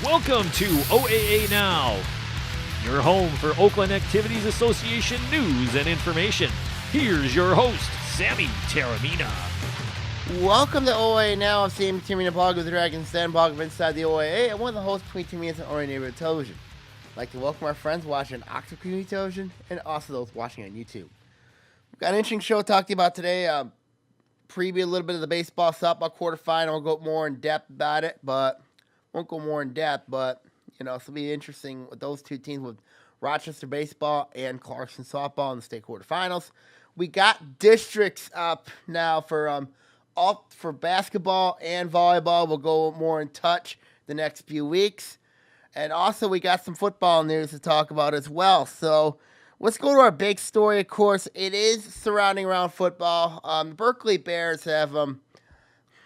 Welcome to OAA Now, your home for Oakland Activities Association news and information. Here's your host, Sammy Taramina. Welcome to OAA Now. I'm Sammy Taramina, blog with the Dragons Den, blog of Inside the OAA, and one of the hosts between Taramina and Orion Neighborhood Television. I'd like to welcome our friends watching Oxford Community Television and also those watching on YouTube. We've got an interesting show to talk to you about today. Preview a little bit of the baseball softball quarterfinal. We'll go more in depth about it, but won't go more in depth. But it'll be interesting with those two teams, with Rochester baseball and Clarkson softball in the state quarterfinals. We got districts up now for basketball and volleyball. We'll go more in touch the next few weeks, and also we got some football news to talk about as well. So let's go to our big story. Of course, it is surrounding around football. The Berkeley Bears have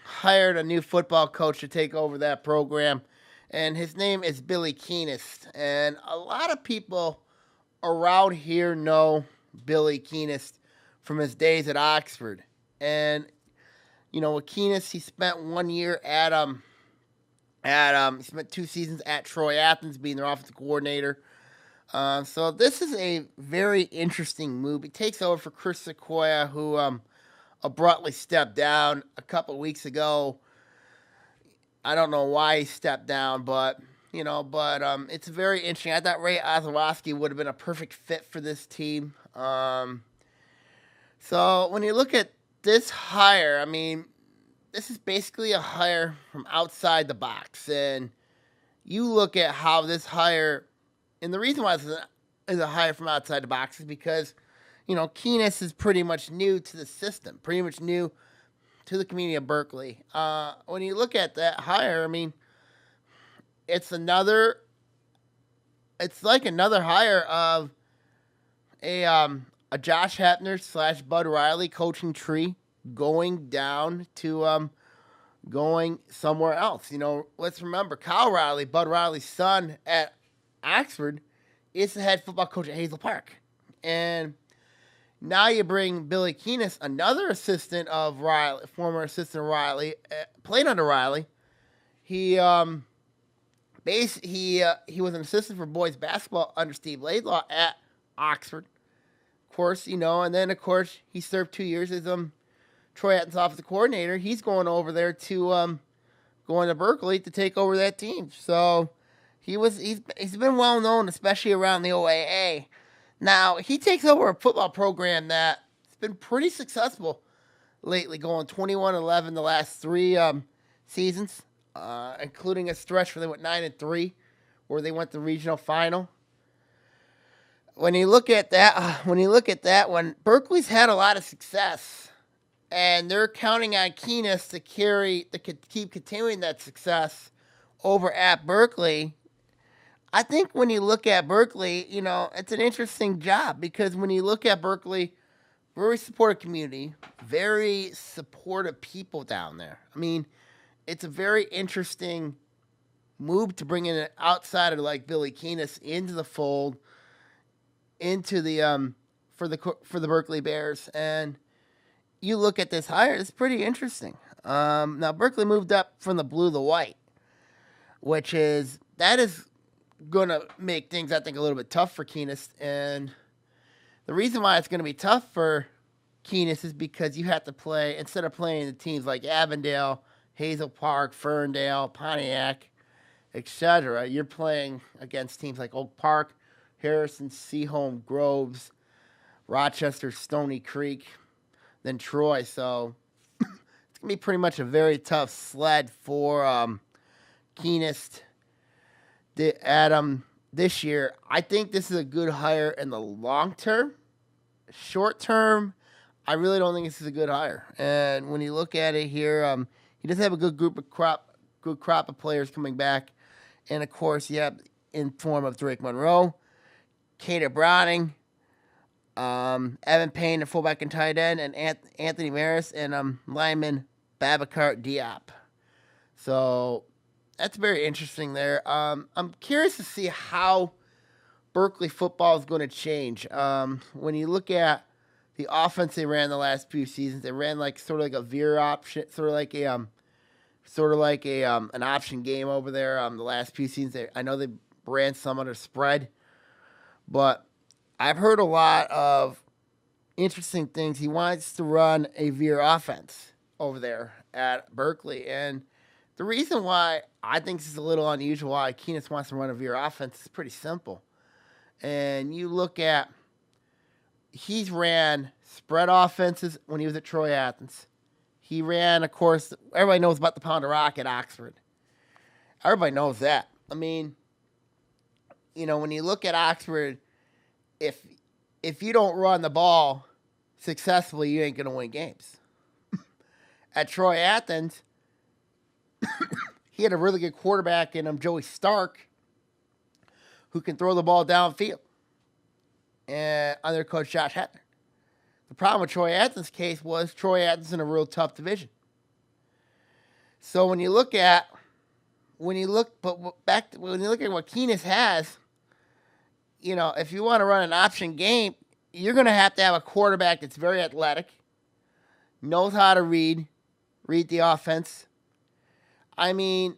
hired a new football coach to take over that program, and his name is Billy Keenist. And a lot of people around here know Billy Keenist from his days at Oxford. And with Keenist, he spent 1 year he spent 2 seasons at Troy Athens, being their offensive coordinator. So this is a very interesting move. He takes over for Chris Sequoia, who abruptly stepped down a couple weeks ago. I don't know why he stepped down, but it's very interesting. I thought Ray Ozawski would have been a perfect fit for this team. So when you look at this hire, this is basically a hire from outside the box, and you look at how this hire. And the reason why this is a hire from outside the box is because, Keenist is pretty much new to the system, pretty much new to the community of Berkeley. When you look at that hire, it's like another hire of a Josh Hepner / Bud Riley coaching tree going down to going somewhere else. Let's remember Kyle Riley, Bud Riley's son at Oxford, is the head football coach at Hazel Park. And now you bring Billy Keenist, another assistant of Riley, former assistant of Riley, played under Riley. He was an assistant for boys basketball under Steve Laidlaw at Oxford. Of course, and then of course he served 2 years as Troy Athens offensive coordinator. He's going over there to going to Berkeley to take over that team. So He's been well known, especially around the OAA. Now, he takes over a football program that's been pretty successful lately, going 21-11 the last 3 seasons, including a stretch where they went 9-3, where they went to the regional final. When you look at that one, Berkeley's had a lot of success, and they're counting on Keenist to keep continuing that success over at Berkeley. I think when you look at Berkeley, it's an interesting job, because when you look at Berkeley, very supportive community, very supportive people down there. It's a very interesting move to bring in an outsider like Billy Keenist into the fold, into the for the Berkeley Bears. And you look at this hire, it's pretty interesting. Now Berkeley moved up from the blue to the white, that is going to make things, I think, a little bit tough for Keenist. And the reason why it's going to be tough for Keenist is because you have to play, instead of playing the teams like Avondale, Hazel Park, Ferndale, Pontiac, etc., you're playing against teams like Oak Park, Harrison, Seaholm, Groves, Rochester, Stony Creek, then Troy. So it's going to be pretty much a very tough sled for Keenist this year. I think this is a good hire in the long term. Short term, I really don't think this is a good hire. And when you look at it here, he does have a good crop of players coming back. And of course, you have in form of Drake Monroe, Cater Browning, Evan Payne, the fullback and tight end, and Anthony Maris, and lineman Babacar Diop. So that's very interesting there. I'm curious to see how Berkeley football is going to change. When you look at the offense they ran the last few seasons, they ran sort of like a veer option, sort of like a sort of like a an option game over there. The last few seasons, I know they ran some under spread, but I've heard a lot of interesting things. He wants to run a veer offense over there at Berkeley, and the reason why I think this is a little unusual, why Keenis wants to run a veer offense, is pretty simple. And you look at, he's ran spread offenses when he was at Troy Athens. He ran, of course, everybody knows about the pound of rock at Oxford. Everybody knows that. I mean, when you look at Oxford, if you don't run the ball successfully, you ain't going to win games. At Troy Athens, he had a really good quarterback in him, Joey Stark, who can throw the ball downfield. And under Coach Josh Hetner. The problem with Troy Athens' case was Troy Athens in a real tough division. So when you look at what Keenis has, if you want to run an option game, you're going to have a quarterback that's very athletic, knows how to read the offense. I mean,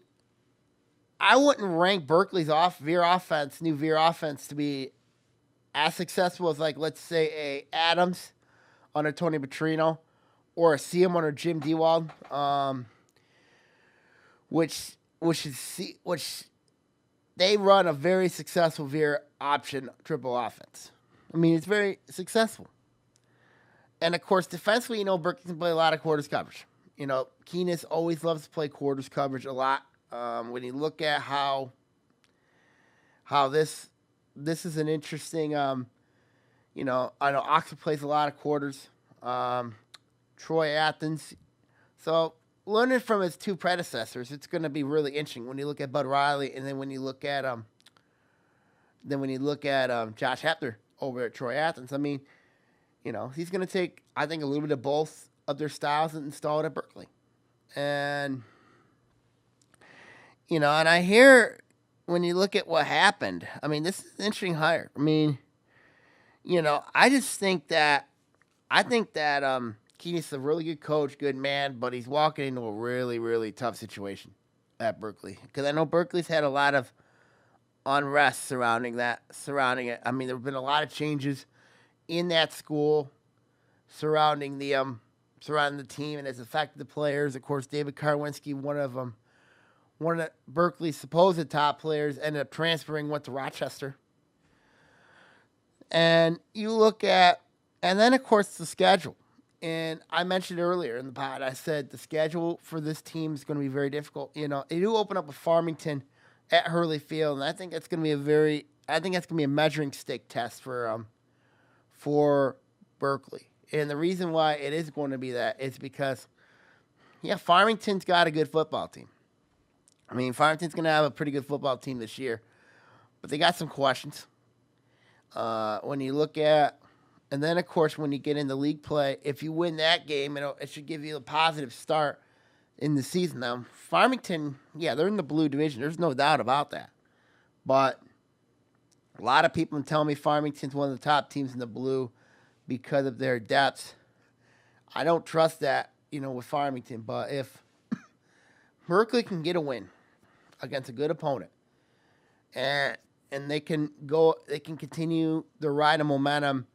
I wouldn't rank Berkeley's new veer offense to be as successful as, like, let's say a Adams under Tony Petrino or a Seam under Jim Dewald, which they run a very successful veer option triple offense. I mean, it's very successful. And, of course, defensively, Berkeley can play a lot of quarters coverage. Keenis always loves to play quarters coverage a lot. When you look at how this is an interesting, I know Oxford plays a lot of quarters. Troy Athens. So learning from his two predecessors, it's going to be really interesting when you look at Bud Riley, and then when you look at Josh Hepner over at Troy Athens. I mean, he's going to take, I think, a little bit of both of their styles and install it at Berkeley. And and I hear, when you look at what happened, I mean, this is an interesting hire. I mean, I just think that Keenis is a really good coach, good man, but he's walking into a really, really tough situation at Berkeley. Because I know Berkeley's had a lot of unrest surrounding it. I mean, there have been a lot of changes in that school surrounding the team, and it's affected the players. Of course, David Karwinski, one of Berkeley's supposed top players, ended up transferring, went to Rochester. And you look at, and then, of course, the schedule. And I mentioned earlier in the pod, I said the schedule for this team is going to be very difficult. They do open up with Farmington at Hurley Field, and I think that's going to be a measuring stick test for Berkeley. And the reason why it is going to be that is because, Farmington's got a good football team. I mean, Farmington's going to have a pretty good football team this year, but they got some questions. When you look at, and then, of course, when you get into league play, if you win that game, it should give you a positive start in the season. Now, Farmington, they're in the blue division. There's no doubt about that. But a lot of people tell me Farmington's one of the top teams in the blue because of their depth. I don't trust that, with Farmington. But if Berkeley can get a win against a good opponent, and they can continue the ride of momentum,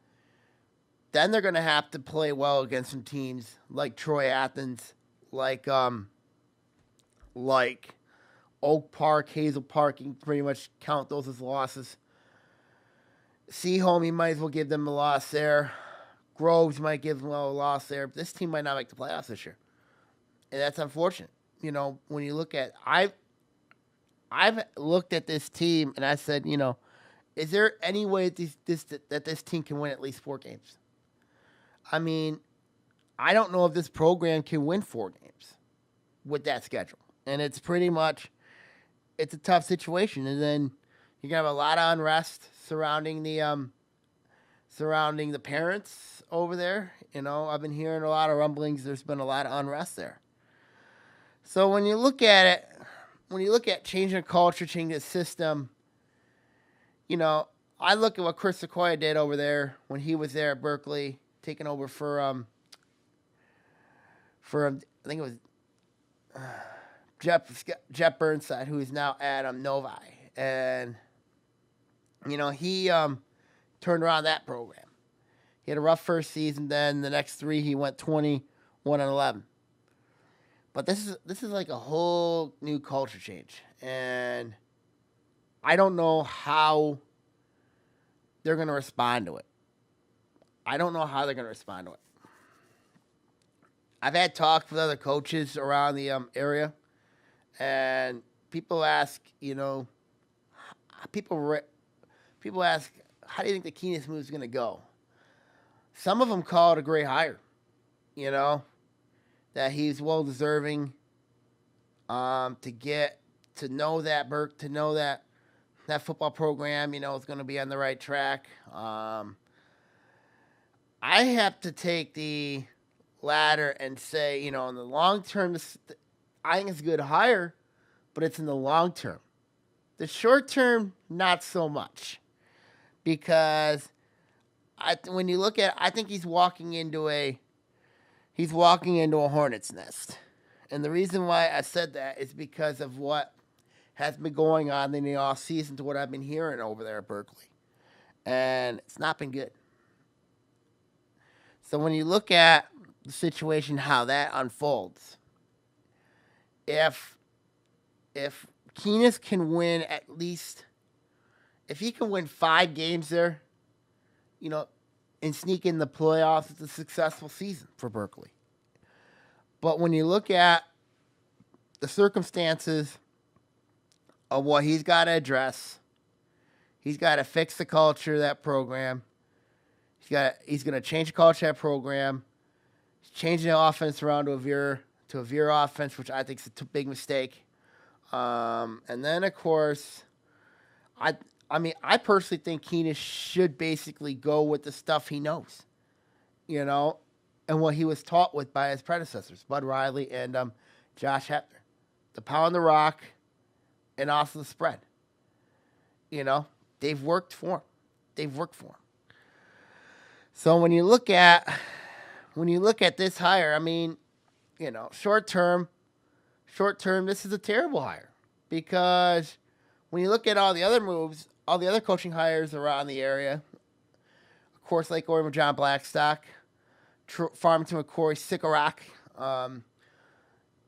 then they're going to have to play well against some teams like Troy Athens, like Oak Park, Hazel Park. You can pretty much count those as losses. Seaholm, you might as well give them a loss there. Groves might give them a loss there. This team might not make the playoffs this year, and that's unfortunate. When you look at, I've looked at this team and I said, is there any way that this team can win at least 4 games? I mean, I don't know if this program can win 4 games with that schedule. And it's a tough situation. And then you're going to have a lot of unrest surrounding the parents over there. I've been hearing a lot of rumblings. There's been a lot of unrest there. So when you look at it, changing the culture, changing the system, I look at what Chris Sequoia did over there when he was there at Berkeley, taking over for I think it was Jeff Burnside, who is now at Novi, and he turned around that program. He had a rough first season. Then the next 3, he went 21-11. But this is like a whole new culture change, and I don't know how they're going to respond to it. I've had talks with other coaches around the area, and people ask, people ask, how do you think the Keenest move is going to go? Some of them call it a great hire, that he's well deserving to get to know that that football program, is going to be on the right track. I have to take the latter and say, in the long term, I think it's a good hire, but it's in the long term. The short term, not so much, because when you look at, I think he's walking into a hornet's nest, and the reason why I said that is because of what has been going on in the off season to what I've been hearing over there at Berkeley, and it's not been good. So when you look at the situation, how that unfolds, if Keenest can win if he can win 5 games there, and sneak in the playoffs, it's a successful season for Berkeley. But when you look at the circumstances of what he's got to address, he's got to fix the culture of that program. He's going to change the culture of that program. He's changing the offense around to a veer offense, which I think is a big mistake. And then, of course, I personally think Keenest should basically go with the stuff he knows, and what he was taught with by his predecessors, Bud Riley and Josh Hepner. The pound the rock and also the spread. They've worked for him. So when you look at this hire, short term, this is a terrible hire, because when you look at all the other moves, all the other coaching hires around the area, of course, Lake Orion with John Blackstock, Farmington with Corey Sikorak,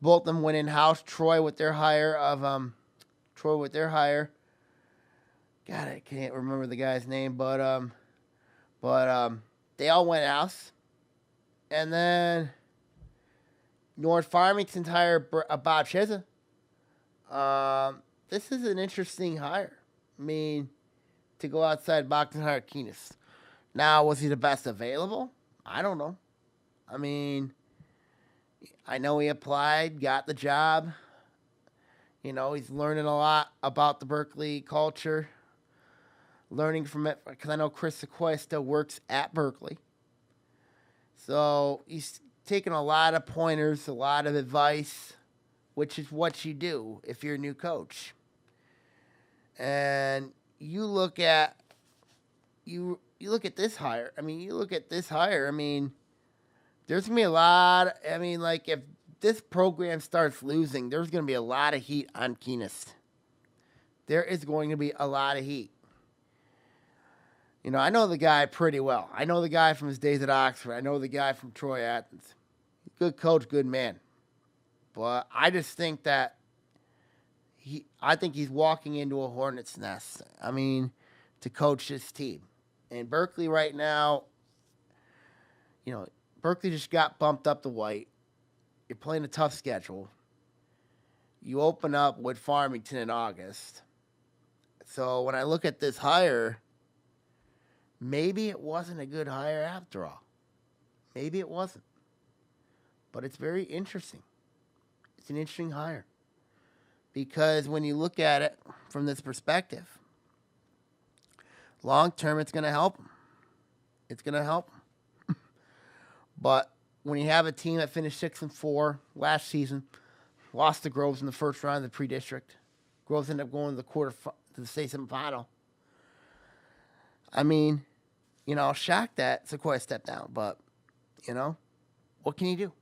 both of them went in-house. Troy with their hire. God, I can't remember the guy's name, but they all went in-house. And then North Farmington's hire Bob Chizza. This is an interesting hire. To go outside box and hire Keenest. Now, was he the best available? I don't know. I know he applied, got the job. He's learning a lot about the Berkeley culture, learning from it, because I know Chris Sequoia still works at Berkeley. So he's taking a lot of pointers, a lot of advice, which is what you do if you're a new coach. And you look at this hire. There's going to be a lot. If this program starts losing, there's going to be a lot of heat on Keenest. There is going to be a lot of heat. I know the guy pretty well. I know the guy from his days at Oxford. I know the guy from Troy Athens. Good coach, good man. But I just think that I think he's walking into a hornet's nest. To coach this team. And Berkeley right now, Berkeley just got bumped up to white. You're playing a tough schedule. You open up with Farmington in August. So when I look at this hire, maybe it wasn't a good hire after all. Maybe it wasn't. But it's very interesting. It's an interesting hire. Because when you look at it from this perspective, long term, it's going to help them. But when you have a team that finished 6-4 last season, lost to Groves in the first round of the pre-district, Groves ended up going to the state semifinal. Shocked that Sequoia stepped down, but what can you do?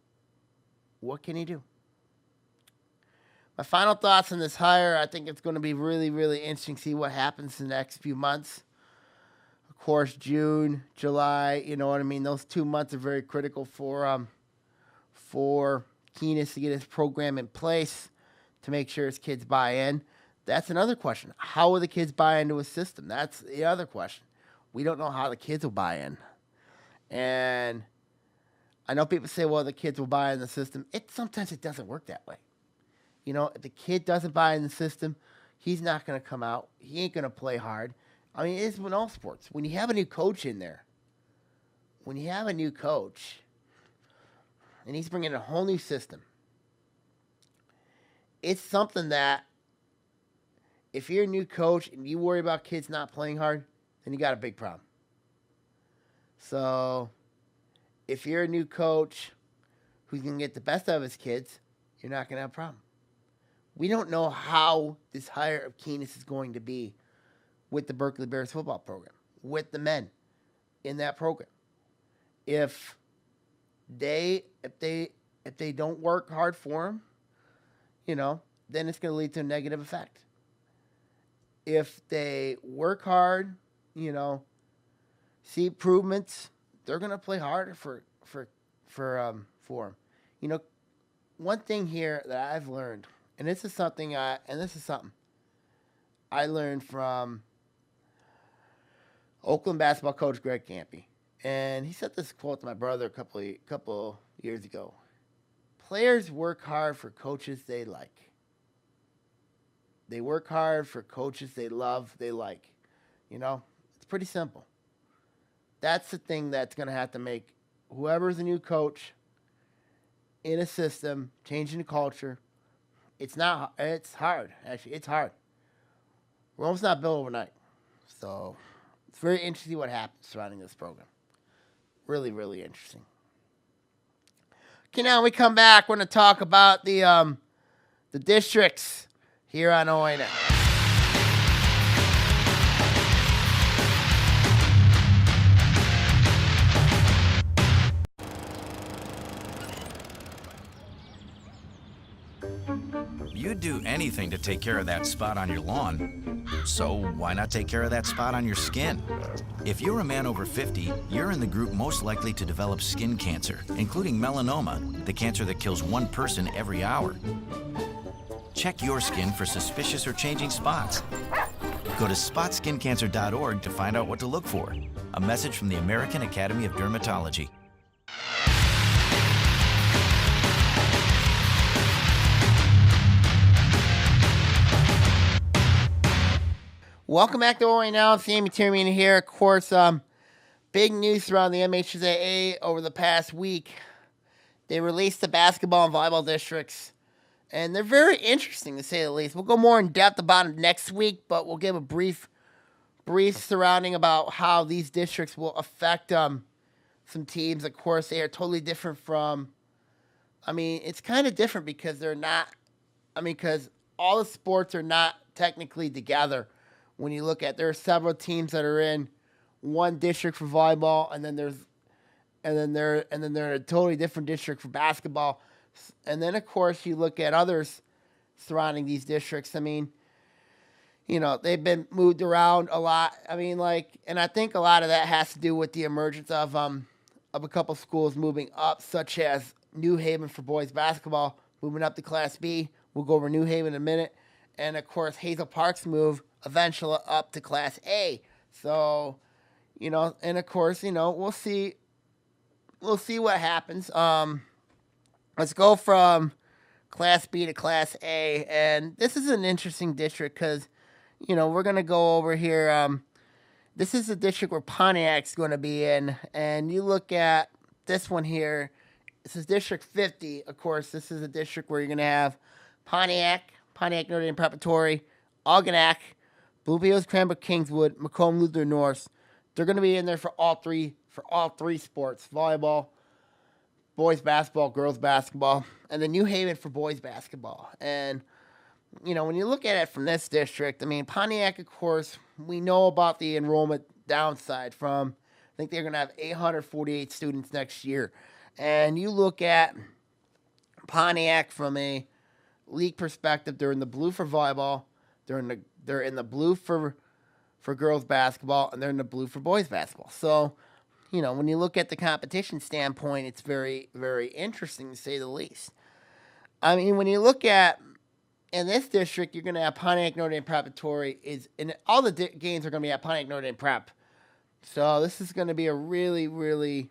My final thoughts on this hire, I think it's going to be really, really interesting to see what happens in the next few months. Of course, June, July, you know what I mean? Those 2 months are very critical for Keenis to get his program in place to make sure his kids buy in. That's another question. How will the kids buy into his system? That's the other question. We don't know how the kids will buy in. And I know people say, well, the kids will buy in the system. Sometimes it doesn't work that way. You know, if the kid doesn't buy in the system, he's not going to come out. He ain't going to play hard. I mean, it's in all sports. When you have a new coach in there, and he's bringing a whole new system, it's something that if you're a new coach and you worry about kids not playing hard, then you got a big problem. So if you're a new coach who's going to get the best out of his kids, you're not going to have a problem. We don't know how this hire of Keenis is going to be with the Berkeley Bears football program, with the men in that program. If they don't work hard for him, you know, then it's going to lead to a negative effect. If they work hard, you know, see improvements, they're going to play harder for him. You know, one thing here that I've learned, and this is something I learned from Oakland basketball coach Greg Campy, and he said this quote to my brother a couple years ago. Players work hard for coaches they like. They work hard for coaches they love, they like. You know, it's pretty simple. That's the thing that's going to have to make whoever's a new coach in a system, changing the culture. It's hard, actually. It's hard. Rome's not built overnight. So it's very interesting to see what happens surrounding this program. Really, really interesting. Okay, now we come back. We're going to talk about the districts here on OAA Now. You'd do anything to take care of that spot on your lawn. So why not take care of that spot on your skin? If you're a man over 50, you're in the group most likely to develop skin cancer, including melanoma, the cancer that kills one person every hour. Check your skin for suspicious or changing spots. Go to spotskincancer.org to find out what to look for. A message from the American Academy of Dermatology. Welcome back to OAA Now. It's Sammy Termina here. Of course, big news around the MHSAA over the past week. They released the basketball and volleyball districts, and they're very interesting to say the least. We'll go more in depth about it next week, but we'll give a brief surrounding about how these districts will affect some teams. Of course, they are totally different from. I mean, it's kind of different because they're not. Because all the sports are not technically together. When you look at, there are several teams that are in one district for volleyball, and then they're in a totally different district for basketball, and then of course you look at others surrounding these districts. I mean, you know, they've been moved around a lot. I mean, and I think a lot of that has to do with the emergence of a couple schools moving up, such as New Haven for boys basketball moving up to Class B. We'll go over New Haven in a minute, and of course Hazel Park's move eventually up to Class A. So, you know, and of course, you know, we'll see what happens. Let's go from Class B to Class A, and this is an interesting district because, you know, we're going to go over here. This is the district where Pontiac's going to be in, and you look at this one here. This is District 50. Of course, this is a district where you're going to have Pontiac Notre Dame Preparatory, Algonac, Blue Hills, Cranbrook, Kingswood, Macomb, Luther, North. They're going to be in there for all three sports: volleyball, boys basketball, girls basketball, and then New Haven for boys basketball. And, you know, when you look at it from this district, I mean, Pontiac, of course, we know about the enrollment downside from, I think they're going to have 848 students next year. And you look at Pontiac from a league perspective, they're in the blue for volleyball, they're in the blue for girls basketball, and they're in the blue for boys basketball. So, when you look at the competition standpoint, it's very, very interesting to say the least. I mean, when you look at in this district, you're going to have Pontiac Notre Dame Preparatory and all the games are going to be at Pontiac Notre Dame Prep. So this is going to be a really, really,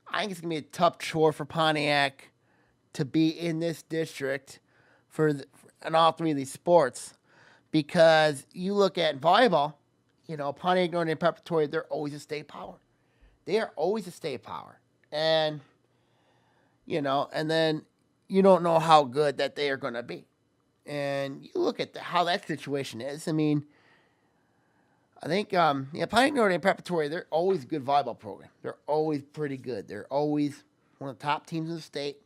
I think it's going to be a tough chore for Pontiac to be in this district in all three of these sports, because you look at volleyball, Pontiac Notre Dame Preparatory, they're always a state power. They are always a state power, and and then you don't know how good that they are going to be. And you look at how that situation is. I mean, I think, Pontiac Notre Dame Preparatory, they're always a good volleyball program. They're always pretty good. They're always one of the top teams in the state.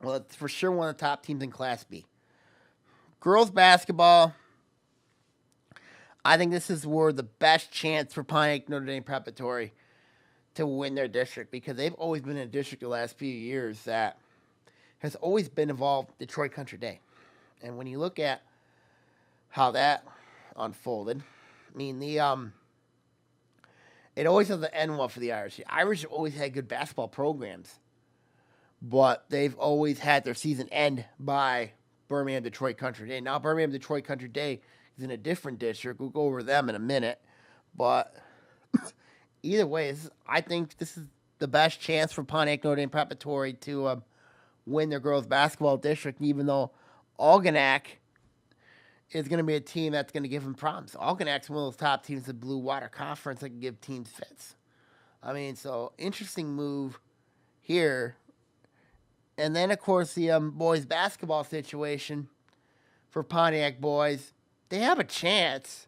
Well, it's for sure one of the top teams in Class B. Girls basketball, I think this is where the best chance for Pontiac Notre Dame Preparatory to win their district, because they've always been in a district the last few years that has always been involved Detroit Country Day. And when you look at how that unfolded, I mean, it always has the end well for the Irish. The Irish have always had good basketball programs, but they've always had their season end by Birmingham Detroit Country Day. Now, Birmingham Detroit Country Day is in a different district. We'll go over them in a minute. But either way, I think this is the best chance for Pontiac Notre Dame Preparatory to win their girls basketball district, even though Algonac is going to be a team that's going to give them problems. Algonac's one of those top teams in the Blue Water Conference that can give teams fits. I mean, so interesting move here. And then, of course, the boys basketball situation for Pontiac boys. They have a chance,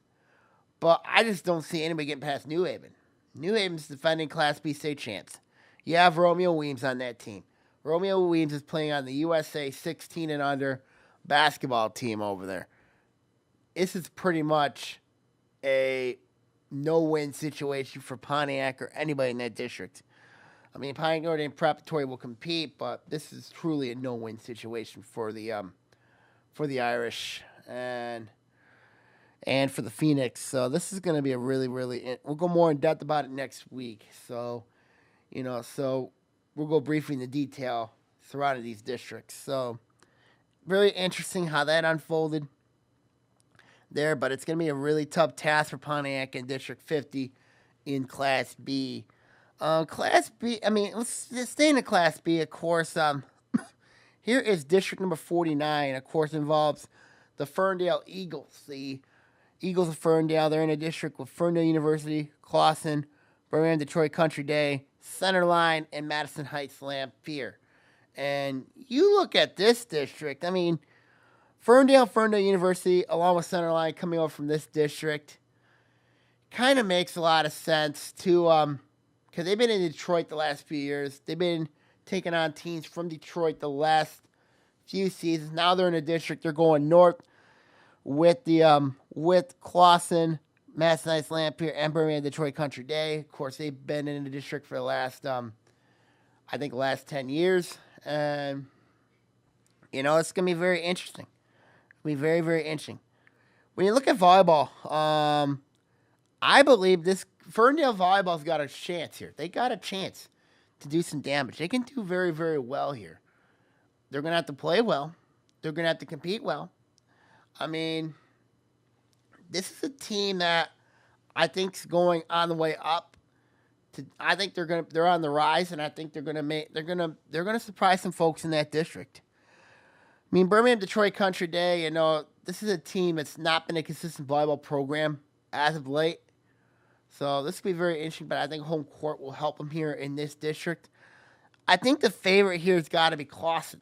but I just don't see anybody getting past New Haven. New Haven's defending Class B state champs. You have Romeo Weems on that team. Romeo Weems is playing on the USA 16 and under basketball team over there. This is pretty much a no-win situation for Pontiac or anybody in that district. I mean, Pontiac Notre Dame Preparatory will compete, but this is truly a no-win situation for the Irish and for the Phoenix. So this is going to be a really, really. We'll go more in depth about it next week. So, so we'll go briefly into detail surrounding these districts. So, really interesting how that unfolded there, but it's going to be a really tough task for Pontiac in District 50 in Class B. Class B, I mean, let's stay in the Class B, of course. Here is District number 49, of course, involves the Ferndale Eagles. The Eagles of Ferndale, they're in a district with Ferndale University, Clawson, Birmingham Detroit Country Day, Centerline, and Madison Heights Lamphere. And you look at this district, I mean, Ferndale University, along with Centerline coming over from this district, kind of makes a lot of sense to, because they've been in Detroit the last few years. They've been taking on teams from Detroit the last few seasons. Now they're in a district. They're going north with with Clawson, Madison Heights Lamphere, and Birmingham Detroit Country Day. Of course, they've been in the district for the last, I think, last 10 years. And, it's going to be very interesting. It'll be very, very interesting. When you look at volleyball, I believe this Ferndale volleyball's got a chance here. They got a chance to do some damage. They can do very, very well here. They're going to have to play well. They're going to have to compete well. I mean, this is a team that I think is going on the way up. I think they're on the rise, and I think they're gonna surprise some folks in that district. I mean, Birmingham Detroit Country Day, this is a team that's not been a consistent volleyball program as of late. So this will be very interesting, but I think home court will help them here in this district. I think the favorite here has got to be Clawson,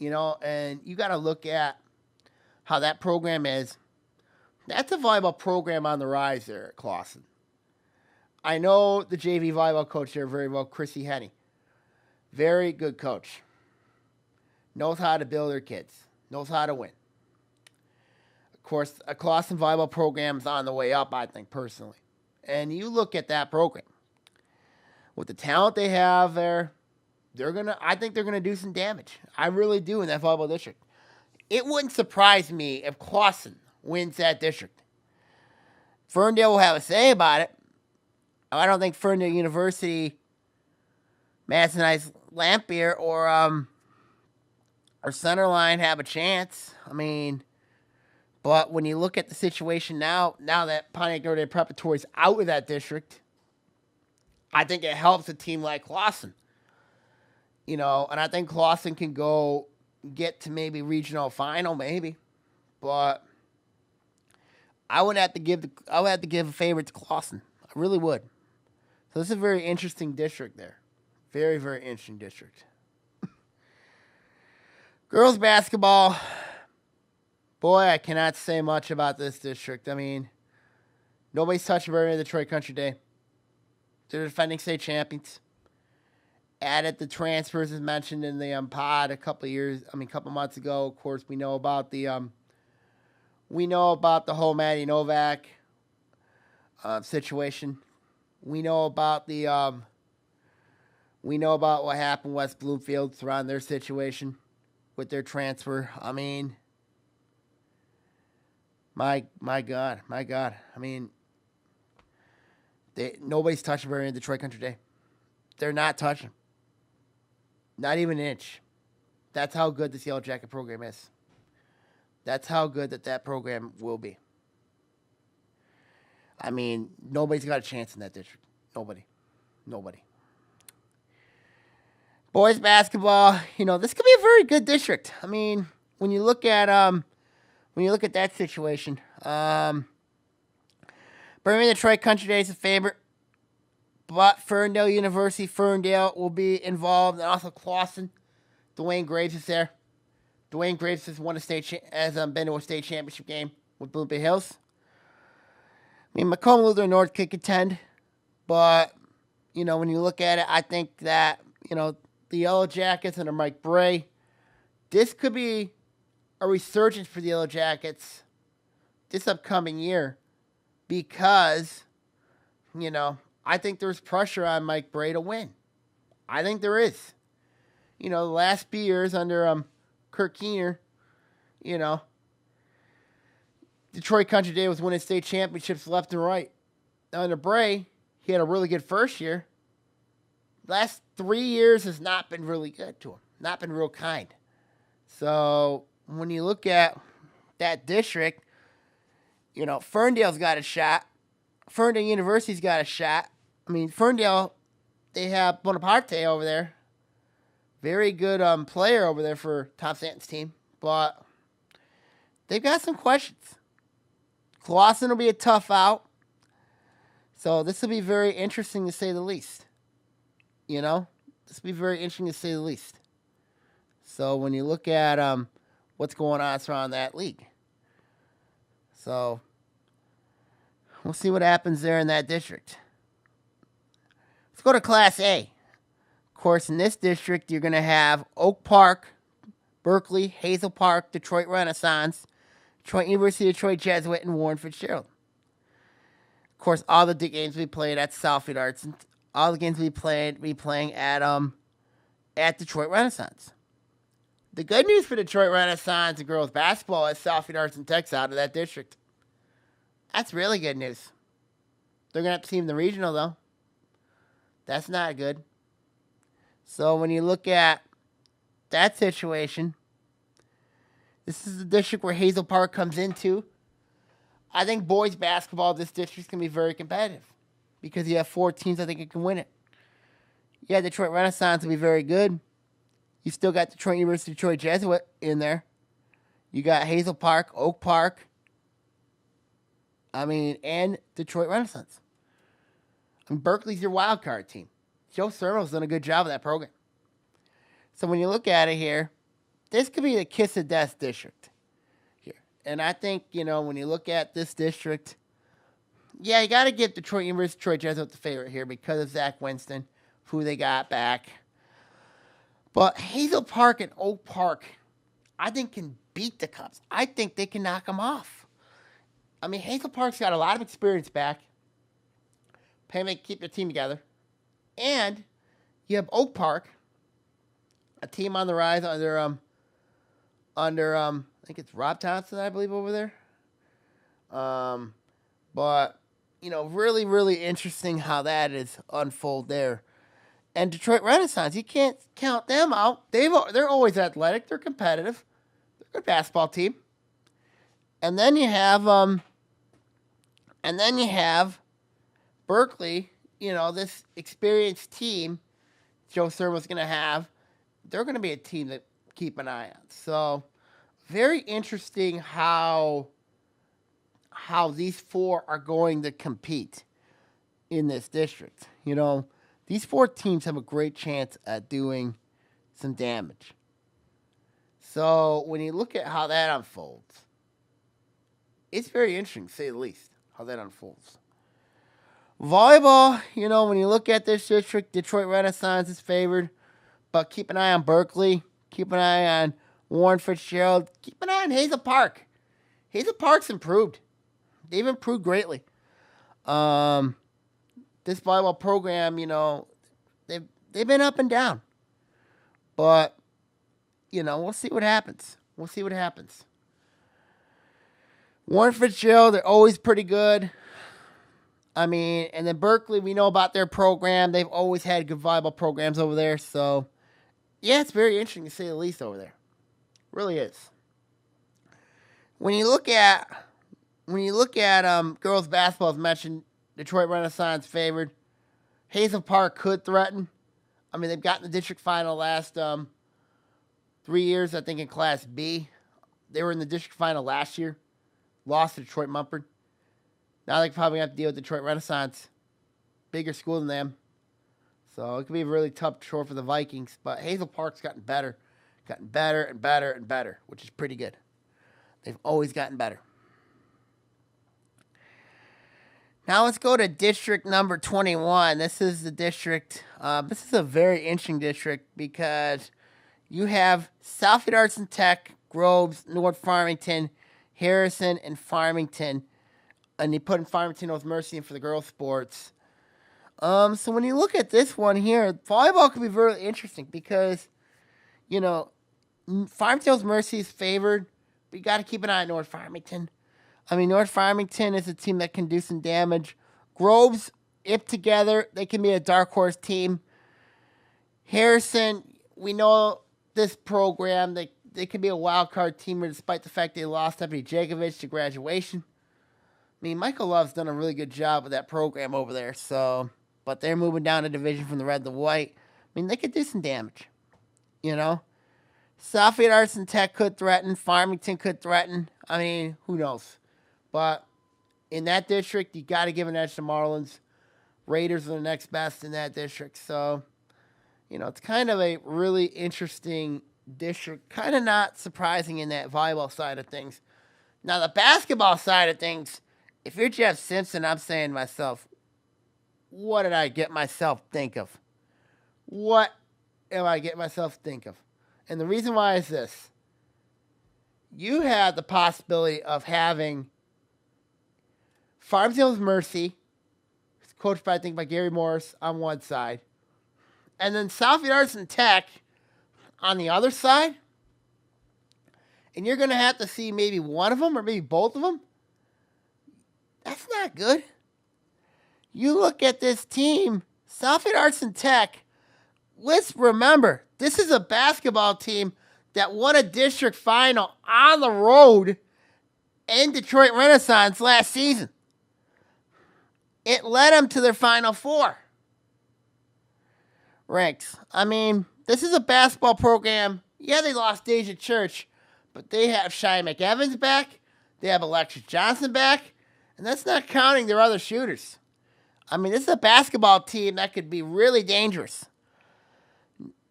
and you got to look at how that program is. That's a volleyball program on the rise there at Clawson. I know the JV volleyball coach there very well, Chrissy Henney. Very good coach. Knows how to build their kids. Knows how to win. Of course, a Clawson volleyball program is on the way up, I think, personally. And you look at that program. With the talent they have there, I think they're gonna do some damage. I really do in that volleyball district. it wouldn't surprise me if Clawson wins that district. Ferndale will have a say about it. I don't think Ferndale University, Madison Heights, Lampier, or Centerline have a chance. I mean, but when you look at the situation now that Pontiac Notre Dame Preparatory is out of that district, I think it helps a team like Clawson. And I think Clawson can go get to maybe regional final, maybe. But I would have to give a favorite to Clawson. I really would. So this is a very interesting district there. Very, very interesting district. Girls basketball. Boy, I cannot say much about this district. I mean, nobody's touched very in the Detroit Country Day. They're defending state champions. Added the transfers as mentioned in the pod a couple months ago. Of course, we know about the whole Maddie Novak situation. We know about what happened West Bloomfield around their situation with their transfer. I mean, my God. I mean, nobody's touching very in Detroit Country Day. They're not touching. Not even an inch. That's how good this Yellow Jacket program is. That's how good that program will be. I mean, nobody's got a chance in that district. Nobody. Boys basketball, this could be a very good district. I mean, when you look at that situation, Birmingham Detroit Country Day is a favorite, but Ferndale University, Ferndale will be involved, and also Clawson. Dwayne Graves is there. Dwayne Graves has been to a state championship game with Bloomfield Hills. I mean, Macomb Lutheran North could contend, but when you look at it, I think that the Yellow Jackets under Mike Bray, this could be a resurgence for the Yellow Jackets this upcoming year because, I think there's pressure on Mike Bray to win. I think there is. The last few years under Kirk Keener, Detroit Country Day was winning state championships left and right. Under Bray, he had a really good first year. Last 3 years has not been really good to him. Not been real kind. So when you look at that district, Ferndale's got a shot. Ferndale University's got a shot. I mean, Ferndale, they have Bonaparte over there. Very good player over there for Tom Stanton's team. But they've got some questions. Clawson will be a tough out. So this will be very interesting to say the least. This will be very interesting to say the least. So when you look at what's going on around that league. So we'll see what happens there in that district. Let's go to Class A. Of course, in this district, you're going to have Oak Park, Berkeley, Hazel Park, Detroit Renaissance, Detroit University, Detroit Jesuit, and Warren Fitzgerald. Of course, all the games we played at Southfield Arts, and all the games we playing at Detroit Renaissance. The good news for Detroit Renaissance and girls basketball is Southfield Arts and Tech's out of that district. That's really good news. They're going to have to see in the regional, though. That's not good. So when you look at that situation, this is the district where Hazel Park comes into. I think boys basketball, this district is going to be very competitive because you have 4 teams I think it can win it. Yeah, Detroit Renaissance will be very good. You still got Detroit University, Detroit Jesuit in there. You got Hazel Park, Oak Park, and Detroit Renaissance. Berkeley's your wild card team. Joe Sermo's done a good job of that program. So when you look at it here, this could be the kiss of death district here. And I think, when you look at this district, yeah, you got to give Detroit University, Detroit Jesuit the favorite here because of Zach Winston, who they got back. But Hazel Park and Oak Park, I think, can beat the Cubs. I think they can knock them off. Hazel Park's got a lot of experience back. Pay them to keep their team together. And you have Oak Park, a team on the rise under I think it's Rob Thompson, I believe, over there. But, really, really interesting how that is unfold there. And Detroit Renaissance, you can't count them out. They're always athletic. They're competitive. They're a good basketball team. And then you have Berkeley. This experienced team Joe Sermo's going to have. They're going to be a team that keep an eye on. So, very interesting how these four are going to compete in this district. These four teams have a great chance at doing some damage. So, when you look at how that unfolds, it's very interesting, to say the least, how that unfolds. Volleyball, when you look at this district, Detroit Renaissance is favored. But keep an eye on Berkeley. Keep an eye on Warren Fitzgerald. Keep an eye on Hazel Park. Hazel Park's improved. They've improved greatly. This volleyball program, they've been up and down. But, we'll see what happens. Warren Fitzgerald, they're always pretty good. And then Berkeley, we know about their program. They've always had good volleyball programs over there. So, yeah, it's very interesting to say the least over there. Really is. When you look at girls basketball, as mentioned, Detroit Renaissance favored. Hazel Park could threaten. They've gotten the district final last 3 years, I think, in Class B. They were in the district final last year. Lost to Detroit Mumford. Now they probably have to deal with Detroit Renaissance. Bigger school than them. So it could be a really tough chore for the Vikings. But Hazel Park's gotten better. Gotten better and better and better, which is pretty good. They've always gotten better. Now let's go to district number 21. This is the district. This is a very interesting district because you have Southfield Arts and Tech, Groves, North Farmington, Harrison, and Farmington. And they put in Farmington North Mercy for the girls' sports. So when you look at this one here, volleyball could be very interesting because, Farmington North Mercy is favored, but you got to keep an eye on North Farmington. North Farmington is a team that can do some damage. Groves, if together, they can be a dark horse team. Harrison, we know this program, they can be a wild card team despite the fact they lost Stephanie Jakovich to graduation. Michael Love's done a really good job with that program over there, but they're moving down a division from the red to white. They could do some damage, Southfield Arts and Tech could threaten. Farmington could threaten. Who knows? But in that district, you got to give an edge to Marlins. Raiders are the next best in that district. So, it's kind of a really interesting district. Kind of not surprising in that volleyball side of things. Now, the basketball side of things, if you're Jeff Simpson, I'm saying to myself, what did I get myself think of? What am I getting myself think of? And the reason why is this. You have the possibility of having Farmington North Mercy, coached by Gary Morris on one side, and then Southfield Arts and Tech on the other side. And you're going to have to see maybe one of them or maybe both of them. That's not good. You look at this team, Southfield Arts and Tech. Let's remember, this is a basketball team that won a district final on the road in Detroit Renaissance last season. It led them to their Final Four. Ranks. This is a basketball program. Yeah, they lost Deja Church, but they have Shai McEvans back. They have Alexis Johnson back. And that's not counting their other shooters. This is a basketball team that could be really dangerous.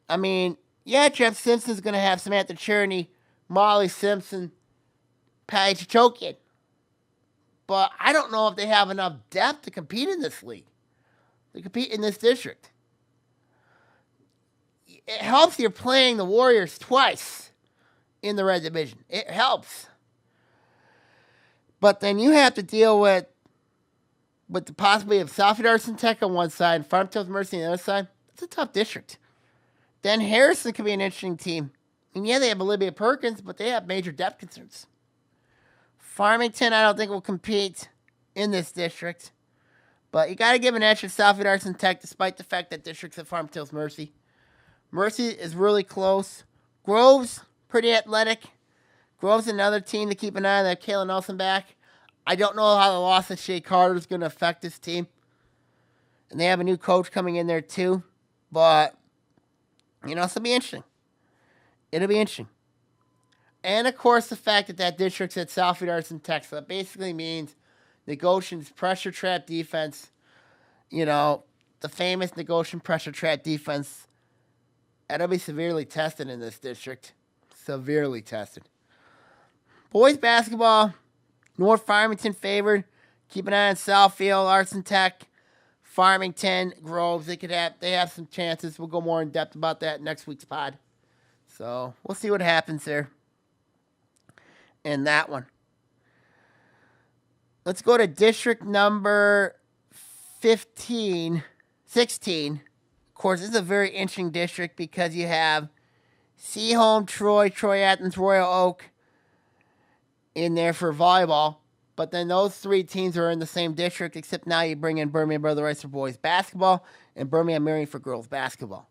Jeff Simpson's going to have Samantha Cherney, Molly Simpson, Patty Chokian. But I don't know if they have enough depth to compete in this league. To compete in this district. It helps you're playing the Warriors twice in the red division. It helps. But then you have to deal with the possibility of Southfield Arts and Tech on one side and Farmington North Mercy on the other side. It's a tough district. Then Harrison could be an interesting team. And yeah, they have Olivia Perkins, but they have major depth concerns. Farmington, I don't think will compete in this district. But you got to give an edge to Southfield Arts and Tech, despite the fact that district's at Farmington's Mercy. Mercy is really close. Grove's pretty athletic. Grove's another team to keep an eye on. They have Kayla Nelson back. I don't know how the loss of Shea Carter is going to affect this team. And they have a new coach coming in there too. But, it'll be interesting. It'll be interesting. And, of course, the fact that that district's at Southfield Arts and Tech. So that basically means Negotiation's pressure trap defense, the famous Negotiation pressure trap defense, that'll be severely tested in this district. Severely tested. Boys basketball, North Farmington favored. Keep an eye on Southfield Arts and Tech, Farmington, Groves. They have some chances. We'll go more in depth about that next week's pod. So we'll see what happens there in that one. Let's go to district number 16. Of course, this is a very interesting district because you have Seaholm, Troy Athens, Royal Oak in there for volleyball. But then those three teams are in the same district, except now you bring in Birmingham Brother Rice for boys basketball and Birmingham Marion for girls basketball.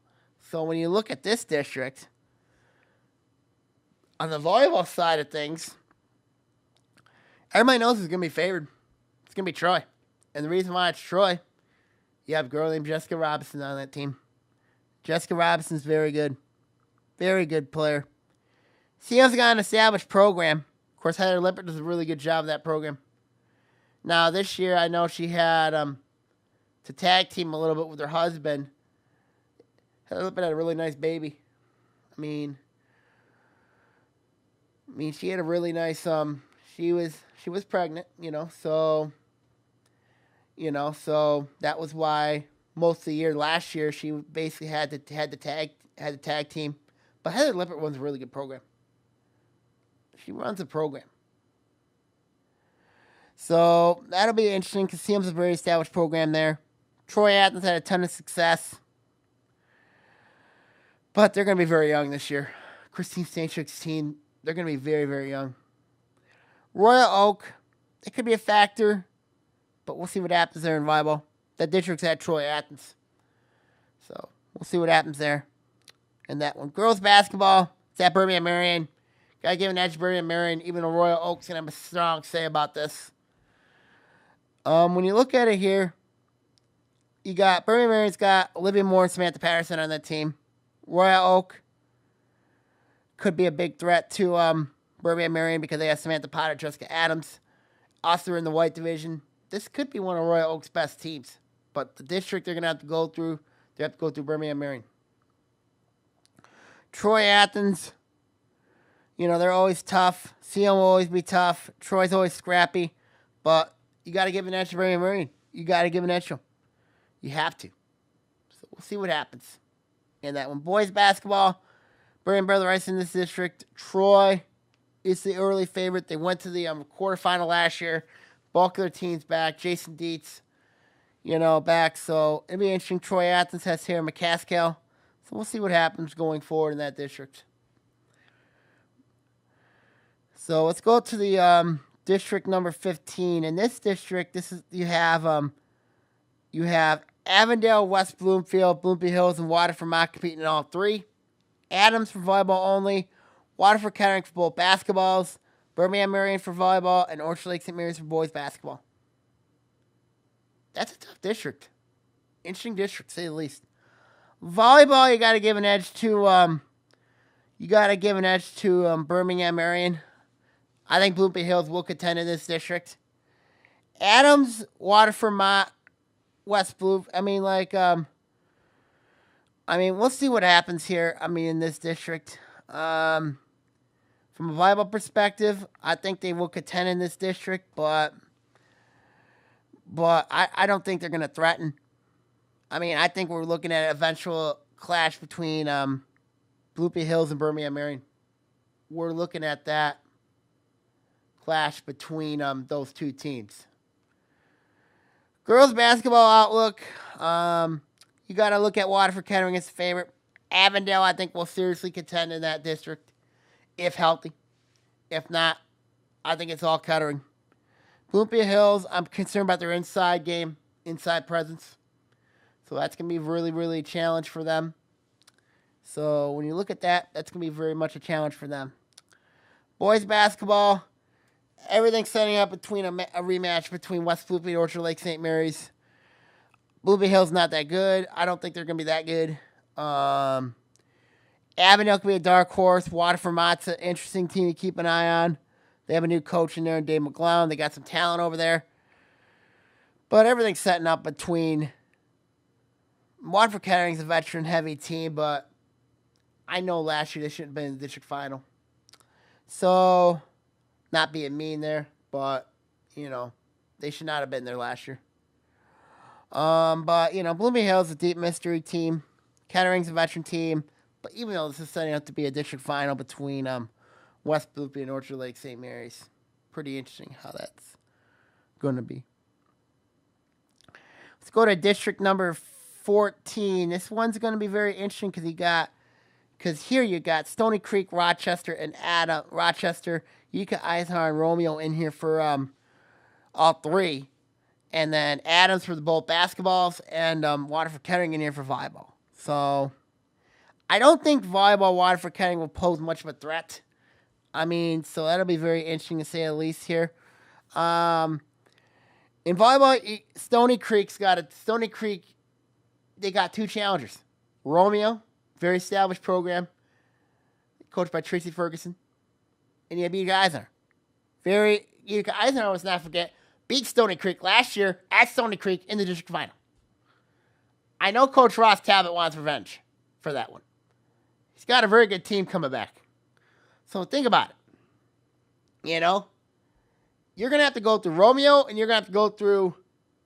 So when you look at this district, on the volleyball side of things, everybody knows who's going to be favored. It's going to be Troy. And the reason why it's Troy, you have a girl named Jessica Robinson on that team. Jessica Robinson's very good. Very good player. Seaholm's got an established program. Of course, Heather Lippert does a really good job of that program. Now, this year, I know she had to tag team a little bit with her husband. Heather Lippert had a really nice baby. I mean, she had a really nice, she was pregnant, so that was why most of the year last year she basically had the tag team. But Heather Lippert runs a really good program. She runs a program. So that'll be interesting because Seaham's a very established program there. Troy Athens had a ton of success. But they're going to be very young this year. Christine Stanchuk's team, they're going to be very, very young. Royal Oak, it could be a factor, but we'll see what happens there in volleyball. That district's at Troy Athens. So we'll see what happens there in that one. Girls basketball, it's at Birmingham Marion. Got to give an edge to Birmingham Marion, even though Royal Oak's going to have a strong say about this. When you look at it here, you got Birmingham Marion's got Olivia Moore and Samantha Patterson on that team. Royal Oak could be a big threat to Birmingham Marion because they have Samantha Potter, Jessica Adams. Also in the white division. This could be one of Royal Oak's best teams. But the district they're going to have to go through, they have to go through Birmingham Marion. Troy Athens, they're always tough. Seaholm will always be tough. Troy's always scrappy. But you got to give an edge to Birmingham Marion. You got to give an edge to them. You have to. So we'll see what happens in that one. Boys basketball, Birmingham Brother Rice in this district. Troy is the early favorite. They went to the quarterfinal last year. Bulk of their team's back. Jason Dietz, back. So it'll be interesting. Troy Athens has Sarah McCaskill. So we'll see what happens going forward in that district. So let's go to the district number 15. In this district, you have Avondale, West Bloomfield, Bloomfield Hills, and Waterford Mock competing in all three. Adams for volleyball only. Waterford Kettering for both basketballs. Birmingham Marion for volleyball. And Orchard Lake St. Mary's for boys basketball. That's a tough district. Interesting district, to say the least. Volleyball, you got to give an edge to Birmingham Marion. I think Bloomfield Hills will contend in this district. Adams, Waterford, West Blue. We'll see what happens here. In this district. From a volleyball perspective, I think they will contend in this district, but I don't think they're going to threaten. I think we're looking at an eventual clash between Bloomfield Hills and Birmingham Marion. We're looking at that clash between those two teams. Girls basketball outlook, you got to look at Waterford Kettering as a favorite. Avondale, I think, will seriously contend in that district. if healthy. If not, I think it's all Kettering. Bloomfield Hills, I'm concerned about their inside game, inside presence. So that's going to be really, really a challenge for them. So when you look at that, that's going to be very much a challenge for them. Boys basketball, everything's setting up between a rematch between West Bloomfield and Orchard Lake St. Mary's. Bloomfield Hill's not that good. I don't think they're going to be that good. Avondale could be a dark horse. Waterford Mott's an interesting team to keep an eye on. They have a new coach in there, Dave McGlown. They got some talent over there. But everything's setting up between... Waterford Kettering's a veteran-heavy team, but I know last year they shouldn't have been in the district final. So, not being mean there, but, they should not have been there last year. But, Blooming Hill's a deep mystery team. Kettering's a veteran team. But even though this is setting up to be a district final between West Bloomfield and Orchard Lake St. Mary's, pretty interesting how that's going to be. Let's go to district number 14. This one's going to be very interesting because here you got Stony Creek, Rochester, and Rochester, Utica, Eisenhower, and Romeo in here for all three. And then Adams for the both basketballs and Waterford Kettering in here for volleyball. So I don't think volleyball Waterford Kettering will pose much of a threat. So that'll be very interesting to say the least here. In volleyball, Stony Creek, they got two challengers. Romeo, very established program, coached by Tracy Ferguson. And you have Utica Eisenhower. Utica Eisenhower, let's not forget, beat Stony Creek last year at Stony Creek in the district final. I know Coach Ross Talbot wants revenge for that one. He's got a very good team coming back. So think about it. You're going to have to go through Romeo and you're going to have to go through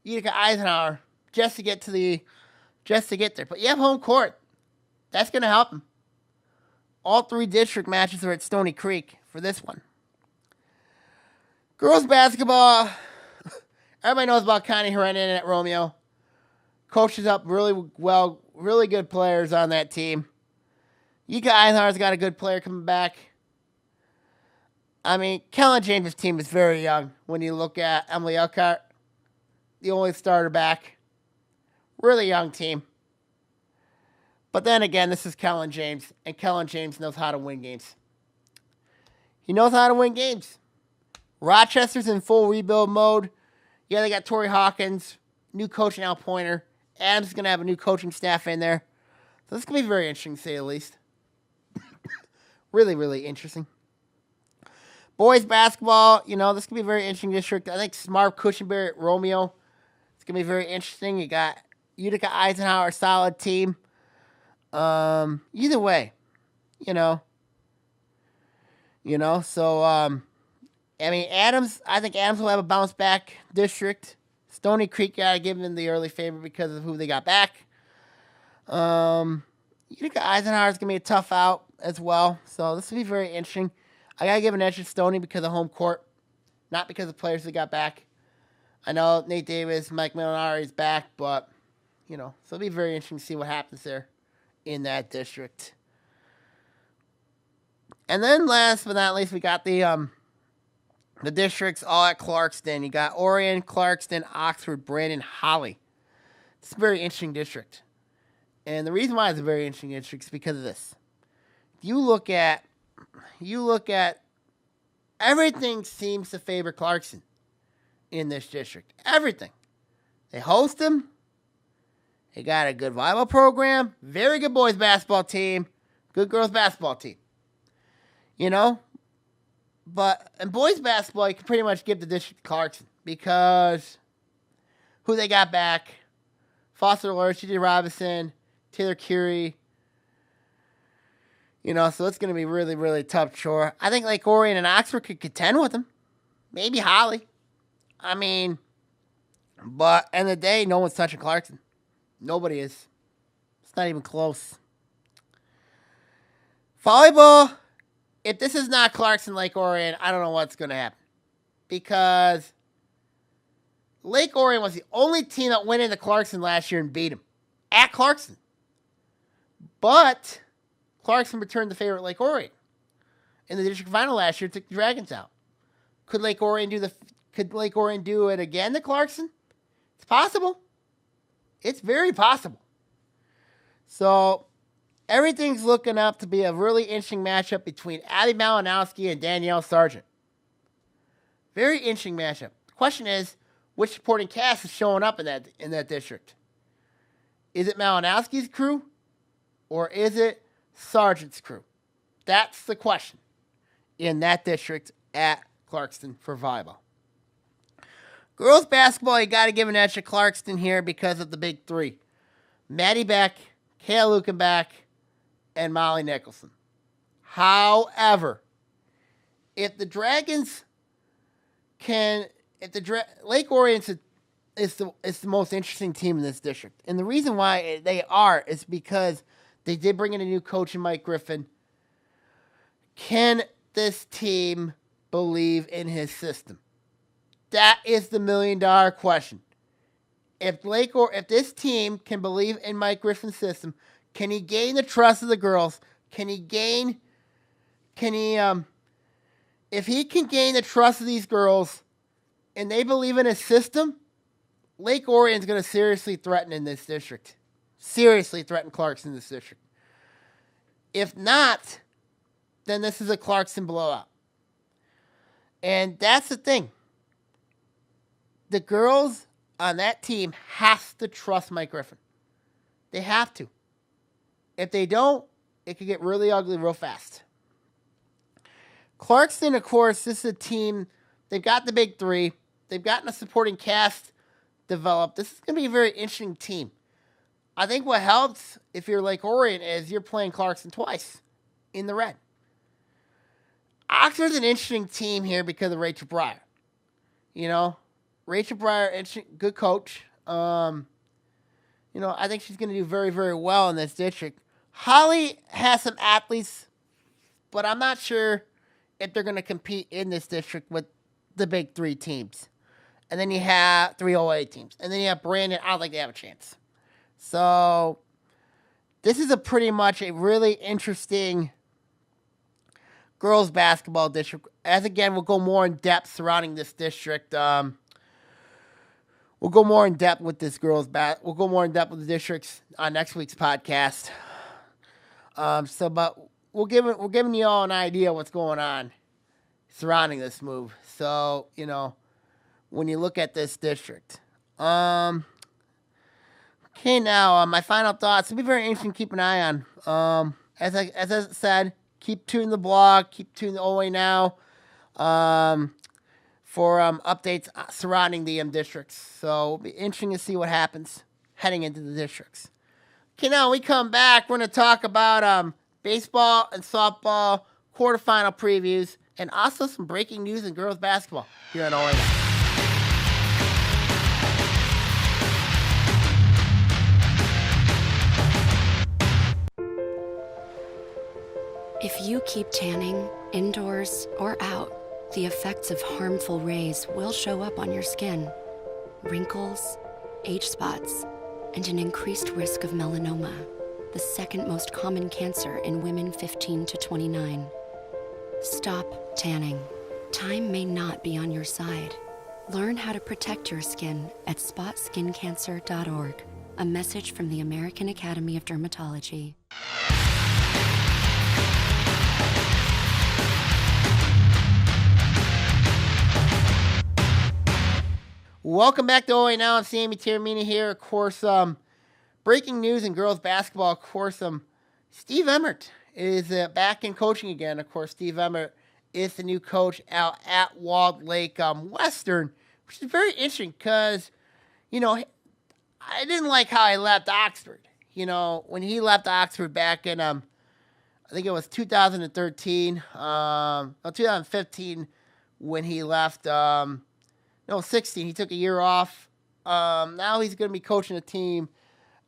Utica Eisenhower just to get there. But you have home court. That's going to help them. All three district matches are at Stony Creek for this one. Girls basketball. Everybody knows about Connie Herenin at Romeo. Coaches up really well, really good players on that team. Utica Eisenhower's got a good player coming back. Kellen James' team is very young when you look at Emily Elkhart, the only starter back. Really young team. But then again, this is Kellen James, and Kellen James knows how to win games. He knows how to win games. Rochester's in full rebuild mode. Yeah, they got Tori Hawkins, new coach Al Pointer. Adams is going to have a new coaching staff in there. So this is going to be very interesting, to say the least. Really, really interesting. Boys basketball, this could be a very interesting district. I think Smart Cushenberry at Romeo. It's going to be very interesting. You got Utica Eisenhower, solid team. Either way, so, Adams, I think Adams will have a bounce back district. Stony Creek, got to give them the early favor because of who they got back. Utica Eisenhower is going to be a tough out as well. So this will be very interesting. I got to give an edge to Stony because of home court, not because of players they got back. I know Nate Davis, Mike Millinari is back, but, so it'll be very interesting to see what happens there in that district. And then last but not least, we got the districts all at Clarkston. You got Orion, Clarkston, Oxford, Brandon, Holly. It's a very interesting district. And the reason why it's a very interesting district is because of this. You look at everything seems to favor Clarkson in this district. Everything. They host them. They got a good volleyball program. Very good boys basketball team. Good girls basketball team. But in boys basketball, you can pretty much give the district to Clarkson because who they got back. Foster Lawrence, G.J. Robinson, Taylor Curie. So it's going to be really, really tough chore. I think Lake Orion and Oxford could contend with them. Maybe Holly. But end of the day, no one's touching Clarkson. Nobody is. It's not even close. Volleyball, if this is not Clarkson, Lake Orion, I don't know what's going to happen. Because Lake Orion was the only team that went into Clarkson last year and beat him. At Clarkson. But Clarkson returned the favor at Lake Orion. in the district final last year, took the Dragons out. Could Lake Orion do it again to Clarkson? It's possible. It's very possible. So everything's looking up to be a really interesting matchup between Abby Malinowski and Danielle Sargent. Very interesting matchup. The question is, which supporting cast is showing up in that district? Is it Malinowski's crew, or is it Sargent's crew? That's the question in that district at Clarkston for volleyball. Girls basketball, you got to give an edge to Clarkston here because of the big three: Maddie Beck, Kayla Lukenbach, and Molly Nicholson. However, if the Dragons Lake Orion is the most interesting team in this district, and the reason why they are is because they did bring in a new coach in Mike Griffin. Can this team believe in his system? That is the $1 million question. If this team can believe in Mike Griffin's system, can he gain the trust of the girls? If he can gain the trust of these girls and they believe in his system, Lake Orion's going to seriously threaten in this district. Seriously threaten Clarkson in this district. If not, then this is a Clarkson blowout. And that's the thing. The girls on that team have to trust Mike Griffin. They have to. If they don't, it could get really ugly real fast. Clarkston, of course, this is a team. They've got the big three. They've gotten a supporting cast developed. This is going to be a very interesting team. I think what helps if you're Lake Orion is you're playing Clarkston twice in the red. Oxford's an interesting team here because of Rachel Breyer. Rachel Breyer, good coach. I think she's going to do very, very well in this district. Holly has some athletes, but I'm not sure if they're going to compete in this district with the big three teams. And then you have 3 OAA teams. And then you have Brandon. I don't think they have a chance. So this is pretty much a really interesting girls basketball district. As again, we'll go more in depth surrounding this district. We'll go more in depth with this we'll go more in depth with the districts on next week's podcast. But we're giving you all an idea of what's going on surrounding this move. So, when you look at this district. Okay, now my final thoughts. It'll be very interesting to keep an eye on. As I said, keep tuning the blog, keep tuning the OAA Now for updates surrounding the districts. So it'll be interesting to see what happens heading into the districts. Okay, now when we come back, we're going to talk about baseball and softball quarterfinal previews and also some breaking news in girls basketball here on OAA Now. If you keep tanning, indoors or out, the effects of harmful rays will show up on your skin. Wrinkles, age spots, and an increased risk of melanoma, the second most common cancer in women 15 to 29. Stop tanning. Time may not be on your side. Learn how to protect your skin at spotskincancer.org. A message from the American Academy of Dermatology. Welcome back to OAA Now. I'm Sammy Terramini here. Of course, breaking news in girls basketball. Of course, Steve Emmert is back in coaching again. Of course, Steve Emmert is the new coach out at Walled Lake Western, which is very interesting because, I didn't like how he left Oxford. When he left Oxford back in, I think it was 2013, 2015 when he left, 16. He took a year off. Now he's going to be coaching a team.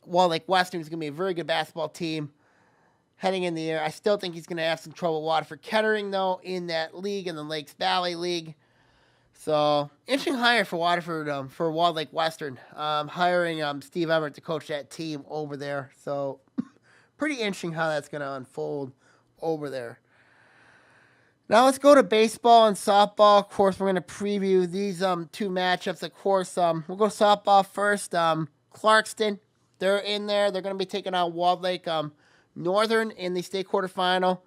Walled Lake Western is going to be a very good basketball team heading in the year. I still think he's going to have some trouble with Waterford Kettering, though, in that league, in the Lakes Valley League. So, interesting hire for Waterford, for Walled Lake Western, hiring Steve Emmert to coach that team over there. So, pretty interesting how that's going to unfold over there. Now let's go to baseball and softball. Of course, we're going to preview these two matchups. Of course, we'll go softball first. Clarkston, they're in there. They're going to be taking on Walled Lake Northern in the state quarterfinal.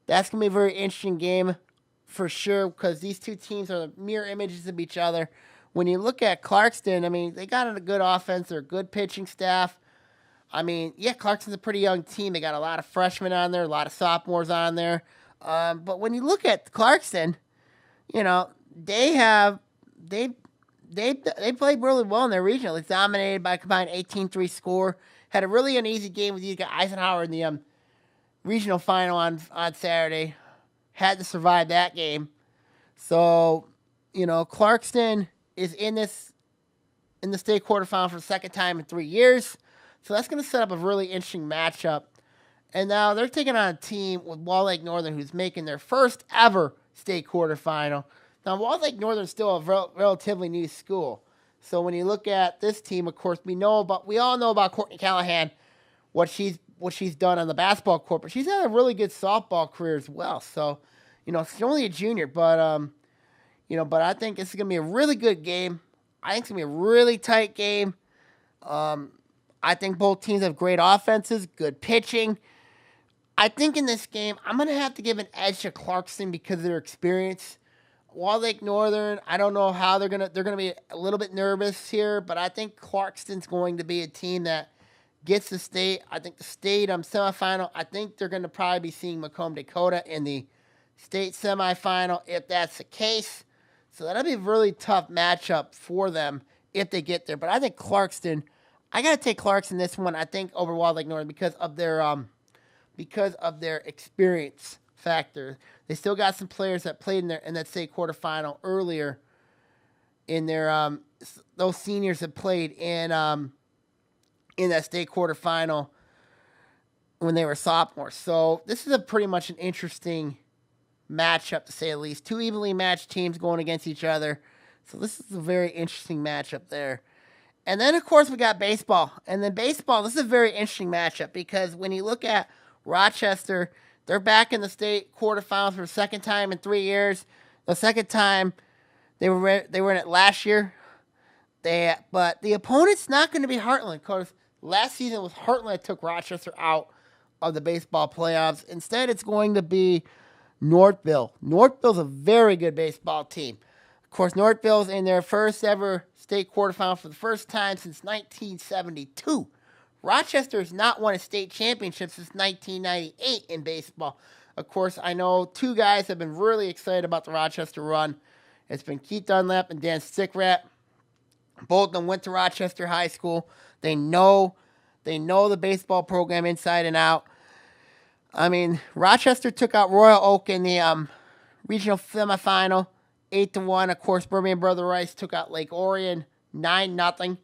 That's going to be a very interesting game for sure because these two teams are mirror images of each other. When you look at Clarkston, I mean, they got a good offense. They're a good pitching staff. I mean, yeah, Clarkston's a pretty young team. They got a lot of freshmen on there, a lot of sophomores on there. But when you look at Clarkston, you know, they played really well in their regional. It's dominated by a combined 18-3 score. Had a really uneasy game with Utica Eisenhower in the regional final on Saturday. Had to survive that game. So, you know, Clarkston is in the state quarterfinal for the second time in 3 years. So that's going to set up a really interesting matchup. And now they're taking on a team with Walled Lake Northern who's making their first ever state quarterfinal. Now, Walled Lake Northern is still a relatively new school. So when you look at this team, of course, we all know about Courtney Callahan, what she's done on the basketball court, but she's had a really good softball career as well. So, you know, she's only a junior, but but I think this is gonna be a really good game. I think it's gonna be a really tight game. I think both teams have great offenses, good pitching. I think in this game, I'm going to have to give an edge to Clarkston because of their experience. Walled Lake Northern, I don't know how they're going to be a little bit nervous here, but I think Clarkston's going to be a team that gets the state. I think the state semifinal, I think they're going to probably be seeing Macomb, Dakota in the state semifinal if that's the case. So that'll be a really tough matchup for them if they get there. But I think Clarkston, I got to take Clarkston this one, I think, over Walled Lake Northern because of their experience factor. They still got some players that played in that state quarterfinal earlier in their those seniors that played in that state quarterfinal when they were sophomores. So this is a pretty much an interesting matchup to say the least. Two evenly matched teams going against each other. So this is a very interesting matchup there. And then, of course, we got baseball. And then baseball, this is a very interesting matchup because when you look at Rochester, they're back in the state quarterfinals for the second time in 3 years. The second time they were in it last year. But the opponent's not going to be Heartland because last season it was Heartland that took Rochester out of the baseball playoffs. Instead, it's going to be Northville. Northville's a very good baseball team. Of course, Northville's in their first ever state quarterfinal for the first time since 1972. Rochester has not won a state championship since 1998 in baseball. Of course, I know two guys have been really excited about the Rochester run. It's been Keith Dunlap and Dan Stickrat. Both of them went to Rochester High School. They know the baseball program inside and out. I mean, Rochester took out Royal Oak in the regional semifinal, 8-1. Of course, Birmingham Brother Rice took out Lake Orion 9-0,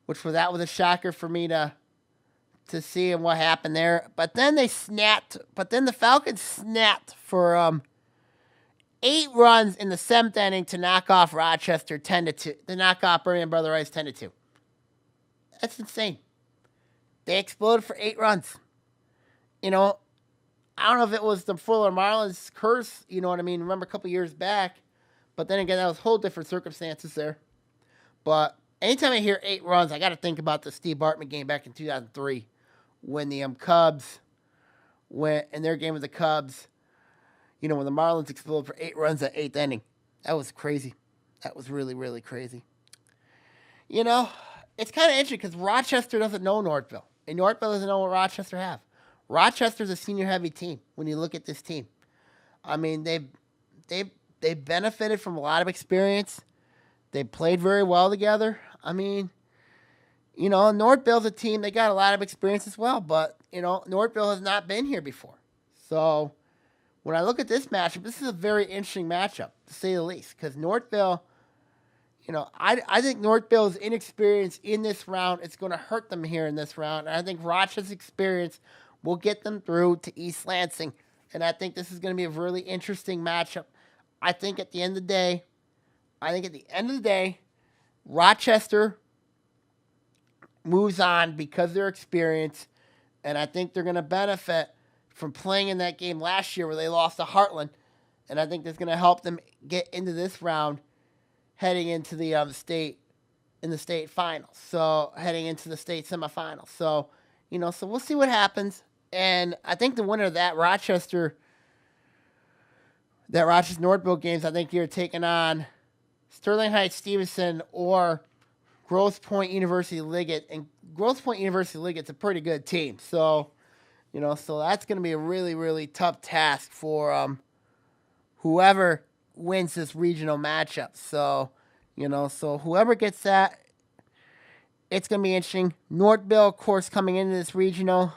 that was a shocker for me to see what happened there. But then they snapped. But then the Falcons snapped for 8 runs in the 7th inning to knock off Rochester 10-2. To knock off Birmingham Brother Rice 10-2. That's insane. They exploded for 8 runs. You know, I don't know if it was the Fuller Marlins curse. You know what I mean? Remember a couple years back. But then again, that was whole different circumstances there. But anytime I hear 8 runs, I got to think about the Steve Bartman game back in 2003 when the Cubs went in their game with the Cubs. You know, when the Marlins exploded for 8 runs at 8th inning. That was crazy. That was really, really crazy. You know, it's kind of interesting because Rochester doesn't know Northville. And Northville doesn't know what Rochester have. Rochester's a senior-heavy team when you look at this team. I mean, they've benefited from a lot of experience. They played very well together. I mean, you know, Northville's a team, they got a lot of experience as well. But, you know, Northville has not been here before. So when I look at this matchup, this is a very interesting matchup, to say the least. Because Northville, you know, I think Northville's inexperience in this round, it's going to hurt them here in this round. And I think Rochester's experience will get them through to East Lansing. And I think this is going to be a really interesting matchup. I think at the end of the day, Rochester moves on because of their experience. And I think they're going to benefit from playing in that game last year where they lost to Heartland. And I think that's going to help them get into this round heading into the state finals. So heading into the state semifinals. So, so we'll see what happens. And I think the winner of that Rochester Northville games, I think you're taking on Sterling Heights Stevenson or Grosse Pointe University Liggett. And Grosse Pointe University Liggett's a pretty good team. So, so that's going to be a really, really tough task for whoever wins this regional matchup. So, so whoever gets that, it's going to be interesting. Northville, of course, coming into this regional,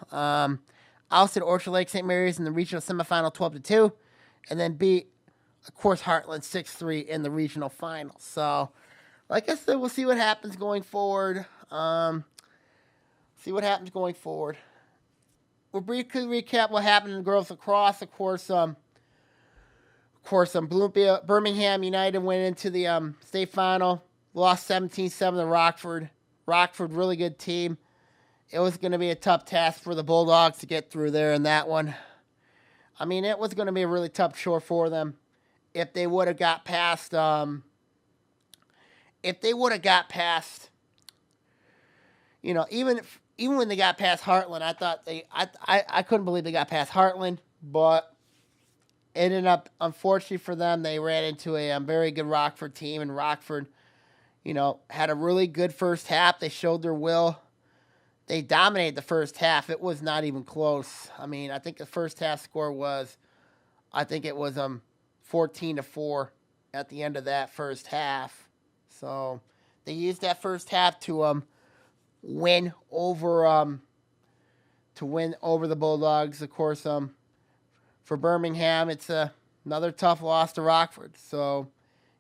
ousted Orchard Lake St. Mary's in the regional semifinal 12-2, and then beat, of course, Heartland 6-3 in the regional final. So, like I said, we'll see what happens going forward. We'll briefly recap what happened in girls lacrosse. Of course, Birmingham United went into the state final, lost 17-7 to Rockford. Rockford, really good team. It was going to be a tough task for the Bulldogs to get through there in that one. I mean, it was going to be a really tough chore for them if they would have got past. Even when they got past Heartland, I thought I couldn't believe they got past Heartland, but it ended up, unfortunately for them, they ran into a very good Rockford team, and Rockford, had a really good first half. They showed their will. They dominated the first half. It was not even close. I mean, I think the first half score was, 14-4 at the end of that first half. So they used that first half to win over the Bulldogs. Of course, for Birmingham, it's another tough loss to Rockford. So,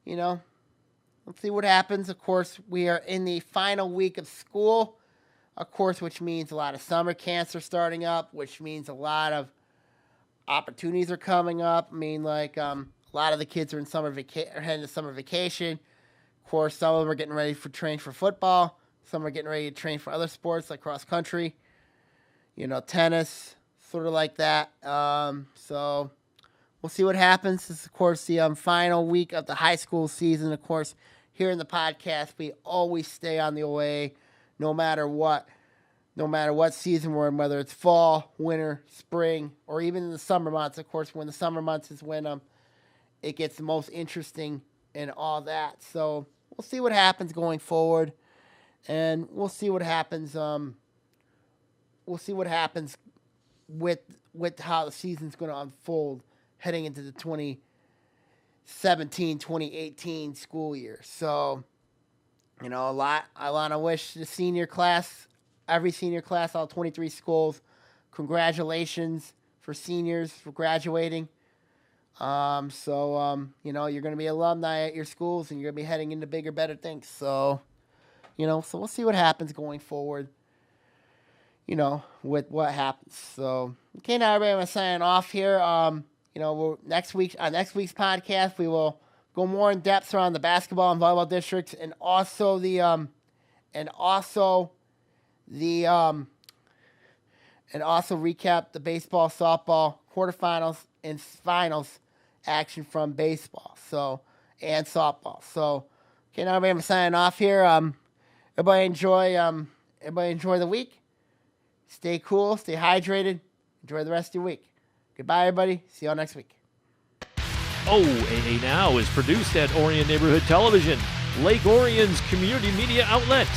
let's see what happens. Of course, we are in the final week of school, of course, which means a lot of summer camps are starting up, which means a lot of opportunities are coming up. I mean, like a lot of the kids are in heading to summer vacation. Of course, some of them are getting ready for train for football. Some are getting ready to train for other sports like cross country, tennis, sort of like that. So we'll see what happens. This is, of course, the final week of the high school season. Of course, here in the podcast, we always stay on the OAA no matter what season we're in, whether it's fall, winter, spring, or even in the summer months. Of course, when the summer months is when it gets the most interesting and all that. So we'll see what happens going forward. And we'll see what happens. With how the season's going to unfold heading into the 2017-2018 school year. So, I want to wish the senior class, every senior class, all 23 schools, congratulations for seniors for graduating. You're going to be alumni at your schools, and you're going to be heading into bigger, better things. So, so we'll see what happens going forward, with what happens. So, okay, now everybody, I'm going to sign off here. Next week's podcast, we will go more in depth around the basketball and volleyball districts, and also recap the baseball, softball quarterfinals and finals action from baseball. And softball. So, okay, now everybody, I'm signing off here. Everybody enjoy the week. Stay cool, stay hydrated, enjoy the rest of your week. Goodbye, everybody. See y'all next week. OAA Now is produced at Orion Neighborhood Television, Lake Orion's community media outlet.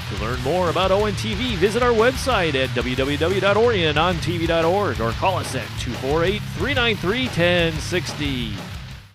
To learn more about ONTV, visit our website at www.orionontv.org or call us at 248-393-1060.